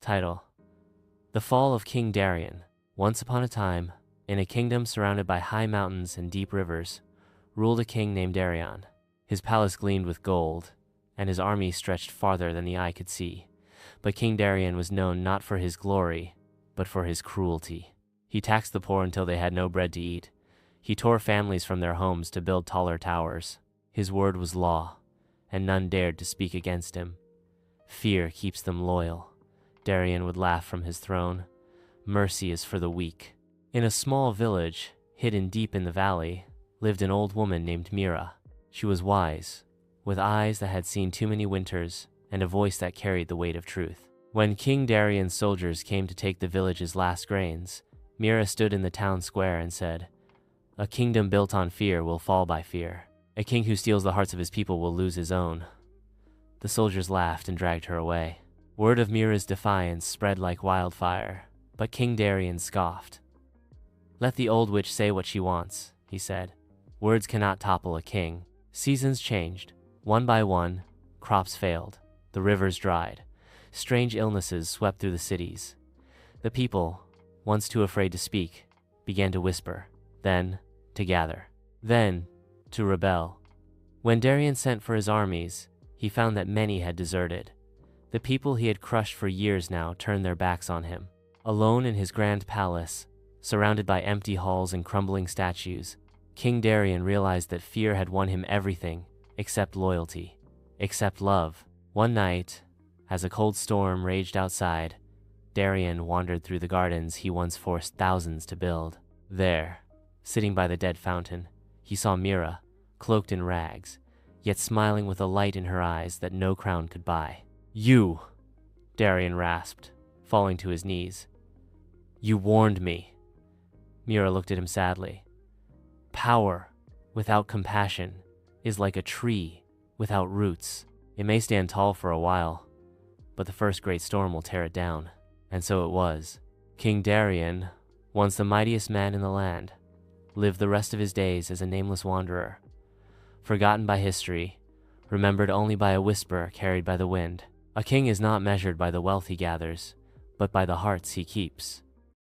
Title: The Fall of King Darien. Once upon a time, in a kingdom surrounded by high mountains and deep rivers, ruled a king named Darien. His palace gleamed with gold, and his army stretched farther than the eye could see. But King Darien was known not for his glory, but for his cruelty. He taxed the poor until they had no bread to eat. He tore families from their homes to build taller towers. His word was law, and none dared to speak against him. Fear keeps them loyal. Darien would laugh from his throne. Mercy is for the weak. In a small village, hidden deep in the valley, lived an old woman named Mira. She was wise, with eyes that had seen too many winters and a voice that carried the weight of truth. When King Darien's soldiers came to take the village's last grains, Mira stood in the town square and said, "A kingdom built on fear will fall by fear. A king who steals the hearts of his people will lose his own." The soldiers laughed and dragged her away. Word of Mira's defiance spread like wildfire, but King Darien scoffed. "Let the old witch say what she wants," he said. "Words cannot topple a king." Seasons changed. One by one, crops failed. The rivers dried. Strange illnesses swept through the cities. The people, once too afraid to speak, began to whisper, then to gather, then to rebel. When Darien sent for his armies, he found that many had deserted. The people he had crushed for years now turned their backs on him. Alone in his grand palace, surrounded by empty halls and crumbling statues, King Darien realized that fear had won him everything except loyalty, except love. One night, as a cold storm raged outside, Darien wandered through the gardens he once forced thousands to build. There, sitting by the dead fountain, he saw Mira, cloaked in rags, yet smiling with a light in her eyes that no crown could buy. "You," Darien rasped, falling to his knees. "You warned me." Mira looked at him sadly. "Power without compassion is like a tree without roots. It may stand tall for a while, but the first great storm will tear it down." And so it was. King Darien, once the mightiest man in the land, lived the rest of his days as a nameless wanderer, forgotten by history, remembered only by a whisper carried by the wind. A king is not measured by the wealth he gathers, but by the hearts he keeps.